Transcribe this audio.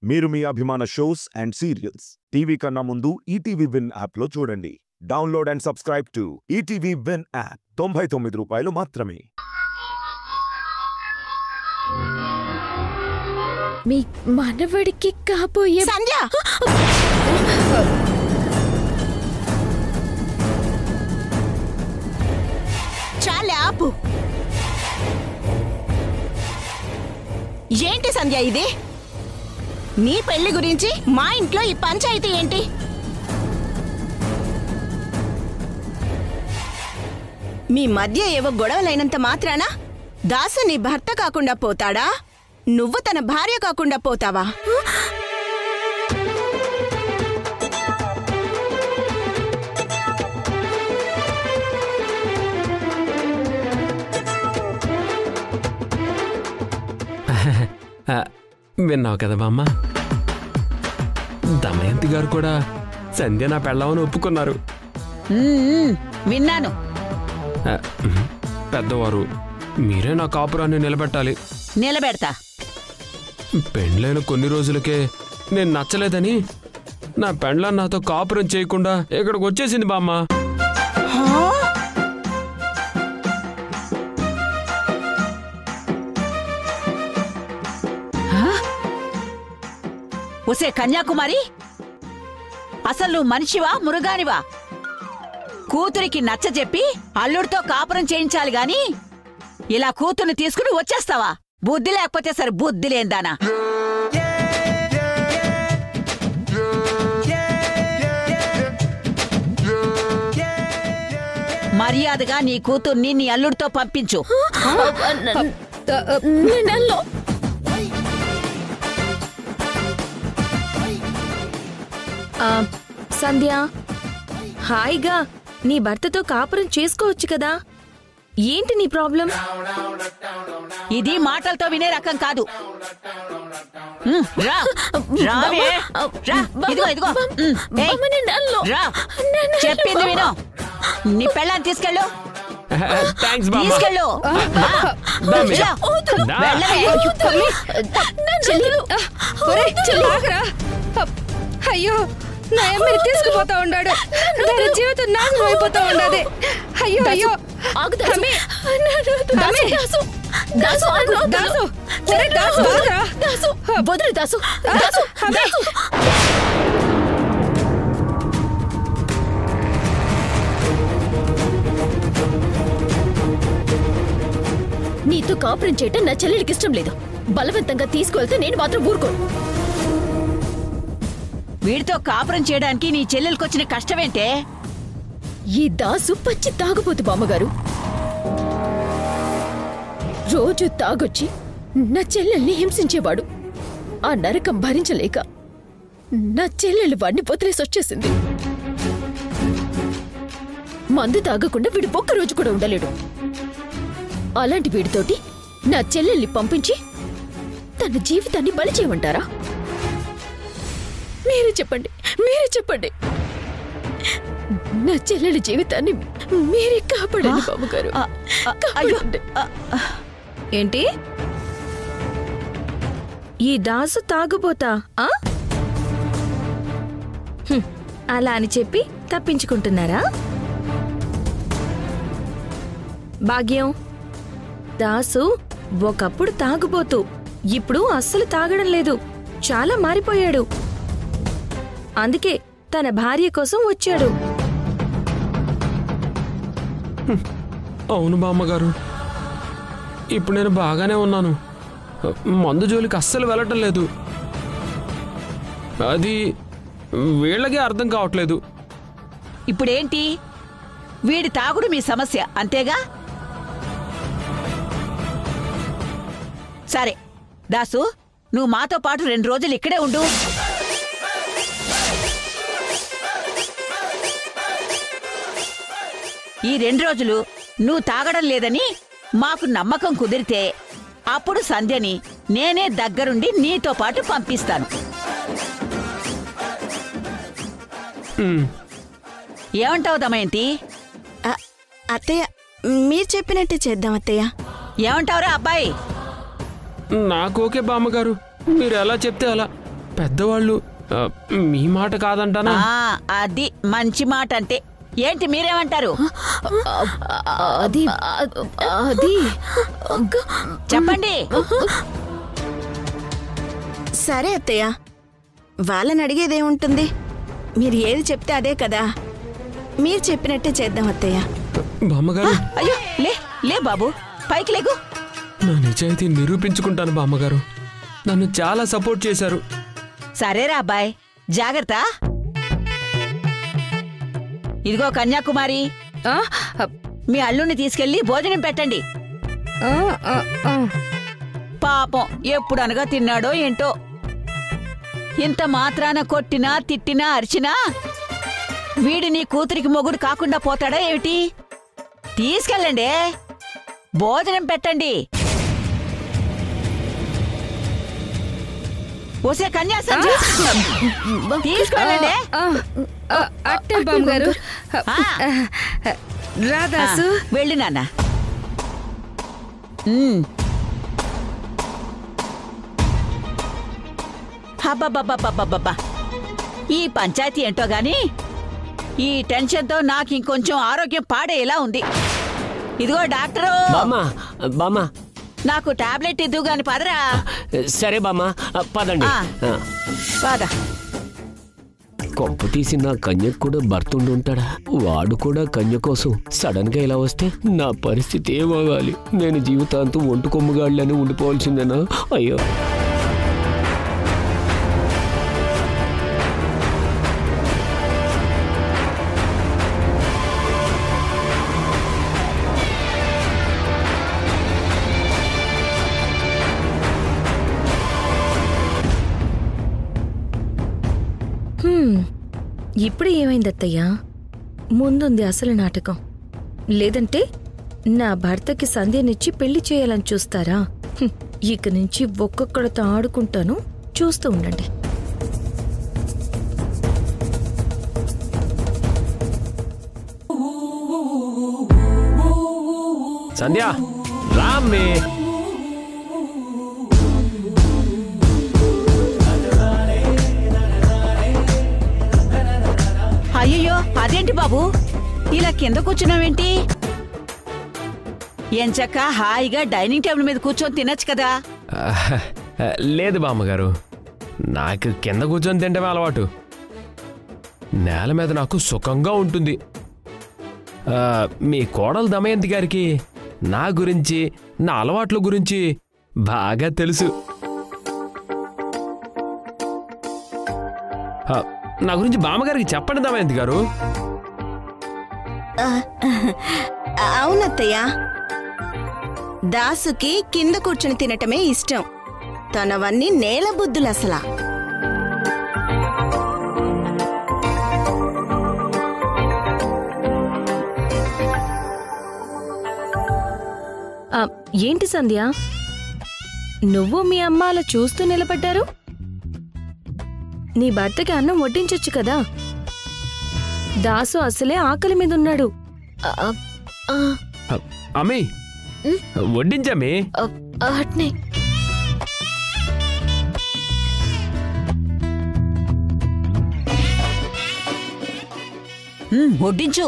మీరు మీ అభిమాన shows and serials TV కన్నా ముందు ఈటీవీ విన్ యాప్లో చూడండి. Download and subscribe to ETV win app. 99 రూపాయలు మాత్రమే. మీ మనవడికి కాబోయే సంధ్య చాలే ఆపు. ఏంటి సంధ్య ఇది? నీ పెళ్లి గురించి మా ఇంట్లో ఈ పంచాయతీ ఏంటి? మీ మధ్య ఏవో గొడవలైనంత మాత్రాన దాసు నీ భర్త కాకుండా పోతాడా? నువ్వు తన భార్య కాకుండా పోతావా? విన్నావు కదా బామ్మ, దమయంతి గారు కూడా సంధ్య నా పెళ్ళామని ఒప్పుకున్నారు. విన్నాను. పెద్దవారు, మీరే నా కాపురాన్ని నిలబెట్టాలి. నిలబెడతా. పెండ్లైన కొన్ని రోజులకే నేను నచ్చలేదని నా పెండ్లా నాతో కాపురం చేయకుండా ఇక్కడికి వచ్చేసింది బామ్మ. ఒసే కన్యాకుమారి, అసలు నువ్వు మనిషివా మురుగానివా? కూతురికి నచ్చజెప్పి అల్లుడితో కాపురం చేయించాలి గాని ఇలా కూతుర్ని తీసుకుని వచ్చేస్తావా? బుద్ధి లేకపోతే సరే, బుద్ధి లేందానా. మర్యాదగా నీ కూతుర్ని నీ అల్లుడితో పంపించు. సంధ్య, హాయిగా నీ భర్తతో కాపురం చేసుకోవచ్చు కదా. ఏంటి నీ ప్రాబ్లం? ఇది మాటలతో వినే రకం కాదు. రా రావే, రా. ఇదిగో ఇదిగో, రా. చెప్పింది విను. నీ పెళ్ళాన్ని తీసుకెళ్ళు, తీసుకెళ్ళు. అయ్యో, నా అమ్మని తీసుకుపోతా ఉన్నాడు. దాని జీవితం నాశనం అయిపోతా ఉన్నది. అయ్యో అయ్యో, నీతో కాపురం చేయటం నా చెల్లెలికి ఇష్టం లేదు. బలవంతంగా తీసుకువెళ్తే నేను మాత్రం ఊరుకోను. వీడితో కాపురం చేయడానికి నీ చెల్లెలకొచ్చిన కష్టమేంటే? ఈ దాసు పచ్చి తాగుపోతు బామ్మగారు. రోజు తాగొచ్చి నా చెల్లెల్ని హింసించేవాడు. ఆ నరకం భరించలేక నా చెల్లెలు వాడిని వదిలేసి వచ్చేసింది. మందు తాగకుండా వీడు ఒక్కరోజు కూడా ఉండలేడు. అలాంటి వీడితోటి నా చెల్లెల్ని పంపించి తన జీవితాన్ని బలి చేయమంటారా? మీరే చెప్పండి, మీరే చెప్పండి. నా చెల్లెలి జీవితాన్ని మీరే కాపాడండి బాబుగారు. ఏంటి ఈ దాసు తాగుపోతా? అలా అని చెప్పి తప్పించుకుంటున్నారా? భాగ్యం, దాసు ఒకప్పుడు తాగుపోతూ ఇప్పుడు అస్సలు తాగడం లేదు. చాలా మారిపోయాడు. అందుకే తన భార్య కోసం వచ్చాడు. అవును బామ్మగారు, ఇప్పుడు నేను బాగానే ఉన్నాను. మందు జోలికి అస్సలు వెళ్ళటం లేదు. అది వీళ్ళకే అర్థం కావట్లేదు. ఇప్పుడేంటి? వీడి తాగుడు మీ సమస్య అంతేగా? సరే దాసు, నువ్వు మాతో పాటు 2 రోజులు ఇక్కడే ఉండు. ఈ 2 రోజులు నువ్వు తాగడం లేదని మాకు నమ్మకం కుదిరితే అప్పుడు సంధ్యని నేనే దగ్గరుండి నీతో పాటు పంపిస్తాను. ఏమంటావు దమయంతి? అత్తయ్య, మీరు చెప్పినట్టే చేద్దాం అత్తయ్య. ఏమంటావురా అబ్బాయి? నాకు ఓకే బామ్మగారు, మీరు ఎలా చెప్తే అలా. పెద్దవాళ్ళు మీ మాట కాదంటానా? అది మంచి మాట అంటే. ఏంటి మీరేమంటారు? అది అది చెప్పండి. సరే అత్తయ్య, వాళ్ళని అడిగేదేముంటుంది? మీరు ఏది చెప్తే అదే కదా. మీరు చెప్పినట్టే చేద్దాం అత్తయ్య. బామ్మగారు, అయ్యో లే బాబు, పైకి లేకు. నా నిజాయితీ నిరూపించుకుంటాను బామ్మగారు. నన్ను చాలా సపోర్ట్ చేశారు. సరేరా అబ్బాయ్, జాగ్రత్త. ఇదిగో కన్యాకుమారి, మీ అల్లుని తీసుకెళ్లి భోజనం పెట్టండి. పాపం ఎప్పుడనగా తిన్నాడో ఏంటో. ఇంత మాత్రాన కొట్టినా తిట్టినా అరిచినా వీడి నీ కూతురికి మొగుడు కాకుండా పోతాడా ఏమిటి? తీసుకెళ్ళండి, భోజనం పెట్టండి. ఓసే కన్యా సంజ, తీసుకెళ్ళండి. అట్టే బామ్మగారు. రాదాసు, వెళ్ళి నాన్న. హబ్బబ్బబ్బబ్బబ్బబ్బా, ఈ పంచాయతీ ఏంటో గాని ఈ టెన్షన్తో నాకు ఇంకొంచెం ఆరోగ్యం పాడేలా ఉంది. ఇదిగో డాక్టరు, బామ్మా నాకు టాబ్లెట్ ఇద్దు గాని పదరా. సరే బామ్మా, పదండి. పద. కొంపు తీసి నా కన్యకు కూడా భర్త ఉండి ఉంటాడా? వాడు కూడా కన్య కోసం సడన్ గా ఇలా వస్తే నా పరిస్థితి ఏమవ్వాలి? నేను జీవితాంతం ఒంటు కొమ్ముగాళ్ళని ఉండిపోవాల్సిందేనా? అయ్యో. ఇప్పుడు ఏమైంది అత్తయ్యా? ముందుంది అసలు నాటకం. లేదంటే నా భర్తకి సంధ్యనిచ్చి పెళ్లి చేయాలని చూస్తారా? ఇక నుంచి ఒక్కొక్కడితో ఆడుకుంటాను, చూస్తూ ఉండండి. సంధ్య, రామ్మే. అయ్యో, అదేంటి బాబు ఇలా కింద కూర్చున్నావేంటి? ఎంచక్క హాయిగా డైనింగ్ టేబుల్ మీద కూర్చొని తినొచ్చు కదా. లేదు బామ్మగారు, నాకు కింద కూర్చొని తింటమే అలవాటు. నేల మీద నాకు సుఖంగా ఉంటుంది. మీ కోడలు దమయంతి గారికి నా గురించి, నా అలవాట్ల గురించి బాగా తెలుసు. నా గురించి బామ్మగారికి చెప్పండి దమయంతి గారు. అవునత్తయ్య, దాసుకి కింద కూర్చుని తినటమే ఇష్టం. తనవన్నీ నేల బుద్ధులు అసలా. ఏంటి సంధ్య, నువ్వు మీ అమ్మ అలా చూస్తూ నిలబడ్డారు? నీ భర్తకి అన్నం వడ్డించొచ్చు కదా. దాసు అసలే ఆకలి మీద ఉన్నాడు. అమ్మి, వడ్డించమ్మి. అట్నే. వడ్డించు.